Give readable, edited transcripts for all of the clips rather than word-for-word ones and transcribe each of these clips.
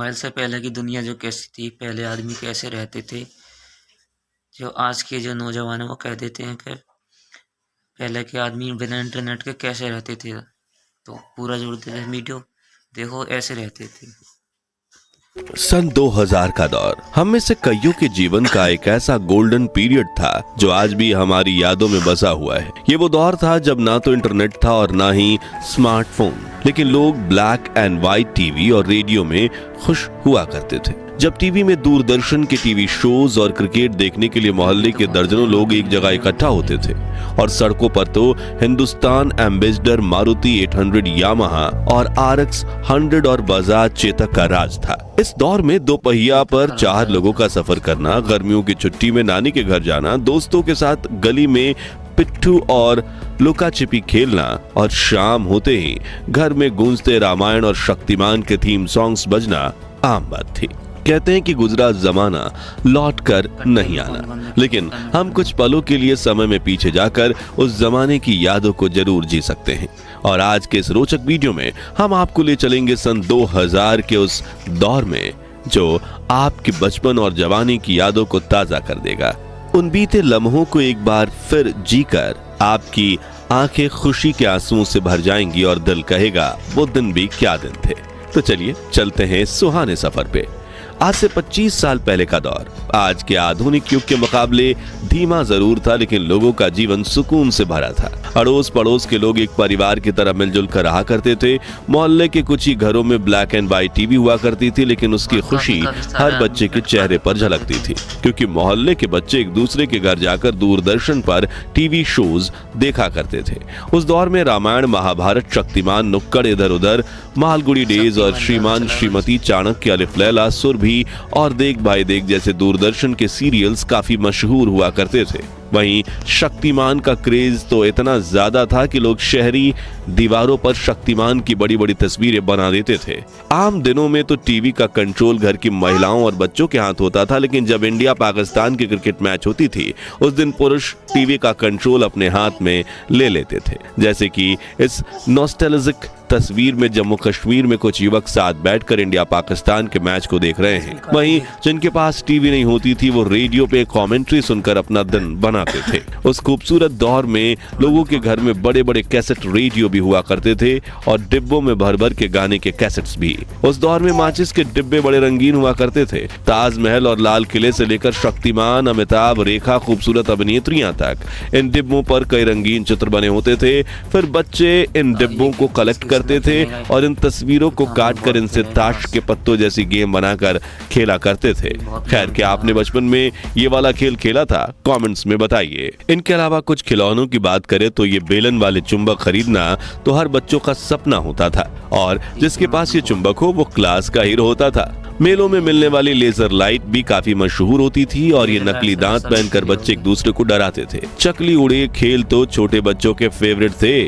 Mobile से पहले की दुनिया जो कैसी थी, पहले आदमी कैसे रहते थे, जो आज के जो नौजवान हैं वो कह देते हैं कि पहले के आदमी बिना इंटरनेट के कैसे रहते थे, तो पूरा जोड़ते थे वीडियो देखो ऐसे रहते थे। सन 2000 का दौर हम में से कईयों के जीवन का एक ऐसा गोल्डन पीरियड था जो आज भी हमारी यादों में बसा हुआ है। ये वो दौर था जब ना तो इंटरनेट था और ना ही स्मार्टफोन, लेकिन लोग ब्लैक एंड व्हाइट टीवी और रेडियो में खुश हुआ करते थे। जब टीवी में दूरदर्शन के टीवी शोज और क्रिकेट देखने के लिए मोहल्ले के दर्जनों लोग एक जगह इकट्ठा होते थे और सड़कों पर तो हिंदुस्तान एम्बेसडर, मारुति 800, यामाहा और RX 100 और बजाज चेतक का राज था। इस दौर में दो पहिया पर 4 लोगों का सफर करना, गर्मियों की छुट्टी में नानी के घर जाना, दोस्तों के साथ गली में पिट्ठू और लुका छिपी खेलना और शाम होते ही घर में गूंजते रामायण और शक्तिमान के थीम सॉन्ग्स बजना आम बात थी। कहते हैं कि गुजरा जमाना लौट कर नहीं आना, लेकिन हम कुछ पलों के लिए समय में पीछे जाकर उस जमाने की यादों को जरूर जी सकते हैं। और आज के इस रोचक वीडियो में हम आपको ले चलेंगे सन 2000 के उस दौर में जो आपके बचपन और जवानी की यादों को ताजा कर देगा। उन बीते लम्हों को एक बार फिर जीकर आपकी आंखें खुशी के आंसुओं से भर जाएंगी और दिल कहेगा वो दिन भी क्या दिन थे। तो चलिए चलते हैं सुहाने सफर पे। आज से 25 साल पहले का दौर आज के आधुनिक युग के मुकाबले धीमा जरूर था, लेकिन लोगों का जीवन सुकून से भरा था। अड़ोस पड़ोस के लोग एक परिवार की तरह मिलजुल कर रहा करते थे। मोहल्ले के कुछ ही घरों में ब्लैक एंड व्हाइट टीवी हुआ करती थी, लेकिन उसकी खुशी हर बच्चे के चेहरे पर झलकती थी, क्योंकि मोहल्ले के बच्चे एक दूसरे के घर जाकर दूरदर्शन पर टीवी शोज देखा करते थे। उस दौर में रामायण, महाभारत, शक्तिमान, नुक्कड़ इधर उधर, मालगुड़ी डेज और श्रीमान श्रीमती, चाणक्य, अलिफ लैला, सुरभि और देख भाई देख जैसे दूरदर्शन के सीरियल्स काफी मशहूर हुआ करते थे। वहीं शक्तिमान का क्रेज तो इतना ज्यादा था कि लोग शहरी दीवारों पर शक्तिमान की बड़ी बड़ी तस्वीरें बना देते थे। आम दिनों में तो टीवी का कंट्रोल घर की महिलाओं और बच्चों के हाथ होता था, लेकिन जब इंडिया पाकिस्तान की क्रिकेट मैच होती थी उस दिन पुरुष टीवी का कंट्रोल अपने हाथ में ले लेते थे। जैसे कि इस नॉस्टैल्जिक तस्वीर में जम्मू कश्मीर में कुछ युवक साथ बैठकर इंडिया पाकिस्तान के मैच को देख रहे हैं। वहीं जिनके पास टीवी नहीं होती थी वो रेडियो पे कमेंट्री सुनकर अपना दिन बनाते थे। उस खूबसूरत दौर में लोगों के घर में बड़े बड़े कैसेट रेडियो भी हुआ करते थे और डिब्बों में भर भर के गाने के कैसेट्स भी। उस दौर में माचिस के डिब्बे बड़े रंगीन हुआ करते थे। ताजमहल और लाल किले से लेकर शक्तिमान, अमिताभ, रेखा, खूबसूरत अभिनेत्रियां तक इन डिब्बों पर कई रंगीन चित्र बने होते थे। फिर बच्चे इन डिब्बों को कलेक्ट करते थे और इन तस्वीरों को काटकर इनसे ताश के पत्तों जैसी गेम बनाकर खेला करते थे। खैर, क्या आपने बचपन में ये वाला खेल खेला था? कमेंट्स में बताइए। इनके अलावा कुछ खिलौनों की बात करें तो ये बेलन वाले चुंबक खरीदना तो हर बच्चों का सपना होता था और जिसके पास ये चुंबक हो वो क्लास का हीरो होता था। मेलों में मिलने वाली लेजर लाइट भी काफी मशहूर होती थी और ये नकली दांत पहनकर बच्चे एक दूसरे को डराते थे। चकली उड़े खेल तो छोटे बच्चों के फेवरेट थे।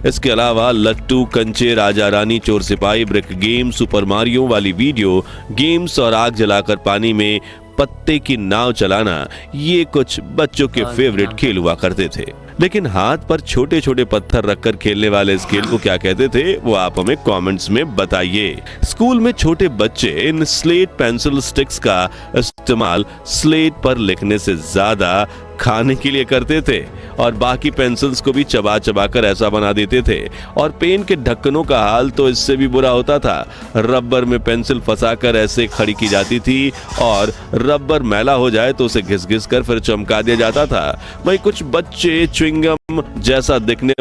इसके अलावा लट्टू, कंचे, राजा रानी, चोर सिपाही, ब्रिक गेम, सुपर मारियो वाली वीडियो गेम्स और आग जलाकर पानी में पत्ते की नाव चलाना, ये कुछ बच्चों के फेवरेट खेल हुआ करते थे। लेकिन हाथ पर छोटे छोटे पत्थर रखकर खेलने वाले इस खेल को क्या कहते थे वो आप हमें कमेंट्स में बताइए। स्कूल में छोटे बच्चे इन स्लेट पेंसिल स्टिक्स का इस्तेमाल स्लेट पर लिखने से ज्यादा खाने के लिए करते थे और बाकी पेंसिल्स को भी चबा चबा कर ऐसा बना देते थे। और पेन के ढक्कनों का हाल तो इससे भी बुरा होता था। रबर में पेंसिल फंसाकर ऐसे खड़ी की जाती थी और रबर मैला हो जाए तो उसे घिस घिस कर फिर चमका दिया जाता था। वहीं कुछ बच्चे च्युइंगम जैसा दिखने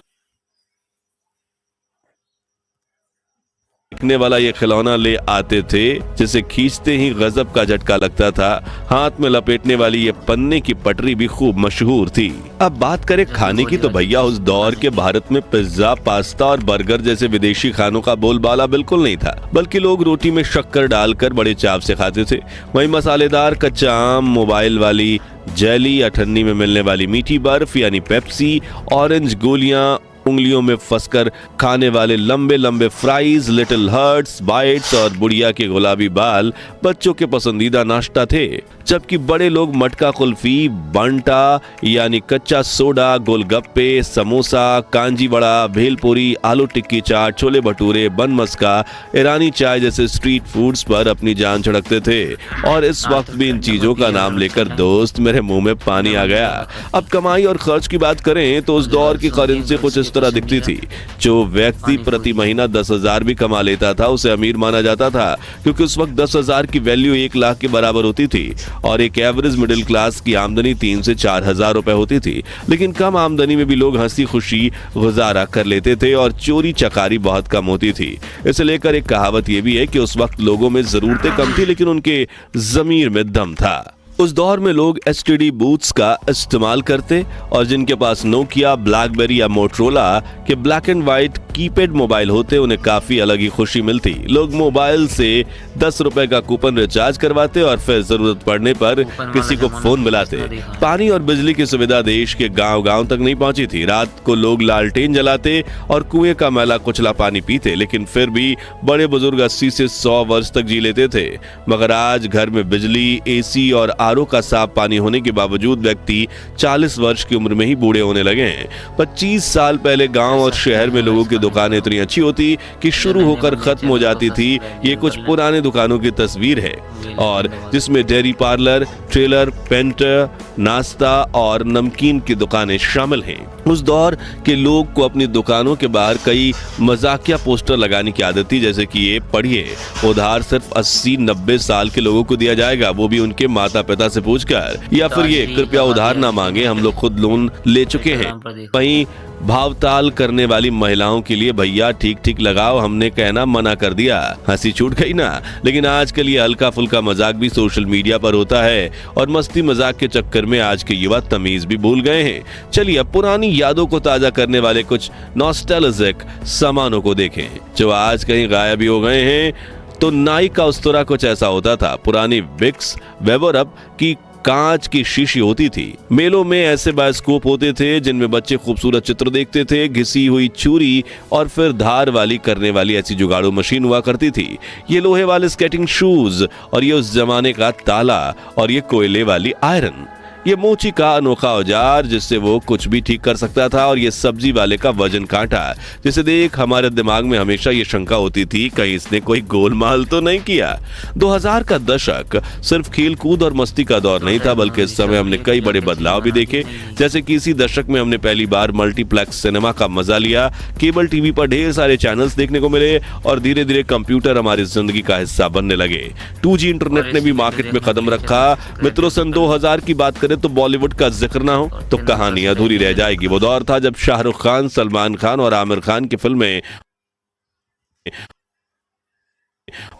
वाला ये खिलौना ले आते थे जिसे खींचते ही गजब का झटका लगता था। हाथ में लपेटने वाली ये पन्ने की पटरी भी खूब मशहूर थी। अब बात करें खाने की तो भैया उस दौर के भारत में पिज्जा, पास्ता और बर्गर जैसे विदेशी खानों का बोलबाला बिल्कुल नहीं था, बल्कि लोग रोटी में शक्कर डालकर बड़े चाव से खाते थे। वहीं मसालेदार कच्चा आम, मोबाइल वाली जेली, अठन्नी में मिलने वाली मीठी बर्फ यानी पेप्सी, ऑरेंज गोलियां, उंगलियों में फंसकर खाने वाले लंबे लंबे फ्राइज, लिटिल हर्ट्स, बाइट्स और बुढ़िया के गुलाबी बाल बच्चों के पसंदीदा नाश्ता थे, जबकि बड़े लोग मटका कुल्फी, बंटा यानी कच्चा सोडा, गोलगप्पे, समोसा, कांजी वड़ा, भेलपुरी, आलू टिक्की चाट, छोले भटूरे, बन मस्का, ईरानी चाय जैसे स्ट्रीट फूड्स पर अपनी जान छिड़कते थे। और इस वक्त भी इन चीजों का नाम लेकर दोस्त मेरे मुंह में पानी आ गया। अब कमाई और खर्च की बात करें तो उस दौर की करेंसी कुछ इस तरह दिखती थी। जो व्यक्ति प्रति महीना 10,000 भी कमा लेता था उसे अमीर माना जाता था, क्योंकि उस वक्त 10,000 की वैल्यू 1 लाख के बराबर होती थी और एक एवरेज मिडिल क्लास की आमदनी 3 से 4,000 रुपए होती थी। लेकिन कम आमदनी में भी लोग हंसी खुशी गुजारा कर लेते थे और चोरी चकारी बहुत कम होती थी। इसे लेकर एक कहावत यह भी है कि उस वक्त लोगों में जरूरतें कम थी लेकिन उनके जमीर में दम था। उस दौर में लोग एसटीडी बूथ्स का इस्तेमाल करते और जिनके पास नोकिया, ब्लैकबेरी या मोटरोला के black and white keypad mobile होते उन्हें काफी अलग ही खुशी मिलती। लोग मोबाइल से 10 रुपए का कूपन रिचार्ज करवाते और फिर जरूरत पड़ने पर किसी को फोन मिलाते। पानी और बिजली की सुविधा देश के गांव-गांव तक नहीं पहुंची थी। रात को लोग लालटेन जलाते और कुएं का मैला कुचला पानी पीते, लेकिन फिर भी बड़े बुजुर्ग 80 से 100 वर्ष तक जी लेते थे। मगर आज घर में बिजली, एसी और आरओ का साफ पानी होने के बावजूद व्यक्ति 40 वर्ष की उम्र में ही बूढ़े होने लगे हैं। 25 साल पहले गांव और शहर में लोगों की दुकानें इतनी अच्छी होती कि शुरू होकर खत्म हो जाती थी। ये कुछ पुराने दुकानों की तस्वीर है और जिसमें डेयरी पार्लर, ट्रेलर, पेंटर, नाश्ता और नमकीन की दुकानें शामिल हैं। उस दौर के लोग को अपनी दुकानों के बाहर कई मजाकिया पोस्टर लगाने की आदत थी, जैसे कि ये पढ़िए, उधार सिर्फ 80-90 साल के लोगों को दिया जाएगा, वो भी उनके माता पिता से पूछकर, या फिर ये कृपया उधार ना मांगे, हम लोग खुद लोन ले चुके हैं। वहीं भावताल करने वाली महिलाओं के लिए, भैया ठीक ठीक लगाओ, हमने कहना मना कर दिया। हंसी छूट गई ना। लेकिन आजकल ये हल्का फुल्का मजाक भी सोशल मीडिया पर होता है और मस्ती मजाक के चक्कर में आज के युवा तमीज भी भूल गए हैं। चलिए अब पुरानी यादों को ताजा करने वाले कुछ नॉस्टैल्जिक सामानों को देखें जो आज कहीं गायब भी हो गए हैं। तो नाइक का उस्तरा कुछ ऐसा होता था। पुरानी विक्स, वेबरअप की कांच की शीशी होती थी। मेलों में ऐसे बायोस्कोप होते थे जिनमें बच्चे खूबसूरत चित्र देखते थे। घिसी हुई छुरी और फिर धार वाली करने वाली ऐसी जुगाड़ू मशीन हुआ करती थी। ये लोहे वाले स्केटिंग शूज और ये उस जमाने का ताला और ये कोयले वाली आयरन। ये मोची का अनोखा औजार जिससे वो कुछ भी ठीक कर सकता था और ये सब्जी वाले का वजन कांटा जिसे देख हमारे दिमाग में हमेशा ये शंका होती थी कहीं इसने कोई गोलमाल तो नहीं किया। 2000 का दशक सिर्फ खेल कूद और मस्ती का दौर नहीं था, बल्कि इस समय हमने कई बड़े बदलाव भी देखे। जैसे कि इसी दशक में हमने पहली बार मल्टीप्लेक्स सिनेमा का मजा लिया। केबल टीवी पर ढेर सारे चैनल्स देखने को मिले और धीरे धीरे कंप्यूटर हमारी जिंदगी का हिस्सा बनने लगे। 2G इंटरनेट ने भी मार्केट में कदम रखा। मित्रों, सन 2000 की बात करें तो बॉलीवुड का जिक्र ना हो तो कहानी अधूरी रह जाएगी। वो दौर था जब शाहरुख खान, सलमान खान और आमिर खान की फिल्में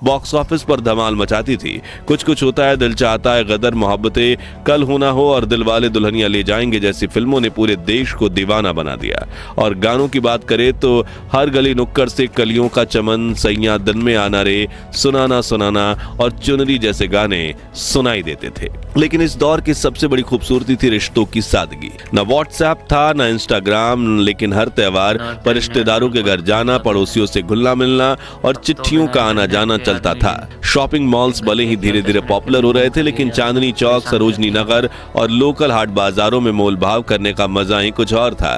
बॉक्स ऑफिस पर धमाल मचाती थी। कुछ कुछ होता है, दिल चाहता है, गदर, मोहब्बतें, कल हो ना हो और दिलवाले दुल्हनिया ले जाएंगे जैसी फिल्मों ने पूरे देश को दीवाना बना दिया। और गानों की बात करें तो हर गली नुक्कड़ से कलियों का चमन, सैया दिन में आना रे, सुनाना सुनाना और चुनरी जैसे गाने सुनाई देते थे। लेकिन इस दौर की सबसे बड़ी खूबसूरती थी रिश्तों की सादगी। न व्हाट्सएप था, न इंस्टाग्राम, लेकिन हर त्योहार पर रिश्तेदारों के घर जाना, पड़ोसियों से घुलना मिलना और चिट्ठियों का आना जाना चलता था। शॉपिंग मॉल्स भले ही धीरे धीरे पॉपुलर हो रहे थे, लेकिन चांदनी चौक, सरोजनी नगर और लोकल हाट बाजारों में मोल भाव करने का मजा ही कुछ और था।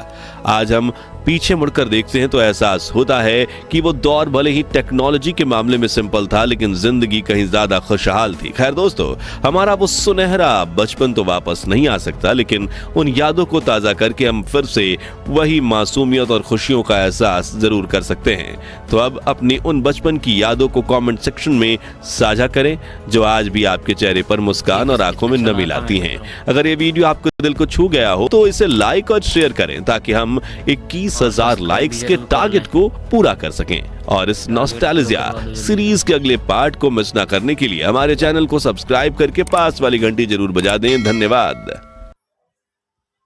आज हम पीछे मुड़कर देखते हैं तो एहसास होता है कि वो दौर भले ही टेक्नोलॉजी के मामले में सिंपल था, लेकिन जिंदगी कहीं ज्यादा खुशहाल थी। खैर दोस्तों, हमारा वो सुनहरा बचपन तो वापस नहीं आ सकता, लेकिन उन यादों को ताजा करके हम फिर से वही मासूमियत और खुशियों का एहसास जरूर कर सकते हैं। तो अब अपनी उन बचपन की यादों को कमेंट सेक्शन में साझा करें जो आज भी आपके चेहरे पर मुस्कान और आंखों में नमी लाती हैं। अगर ये वीडियो आपके दिल को छू गया हो तो इसे लाइक और शेयर करें ताकि हम 21,000 लाइक्स के टारगेट को पूरा कर सकें। और इस नॉस्टैल्जिया सीरीज के अगले पार्ट को मिस ना करने के लिए हमारे चैनल को सब्सक्राइब करके पास वाली घंटी जरूर बजा दें। धन्यवाद।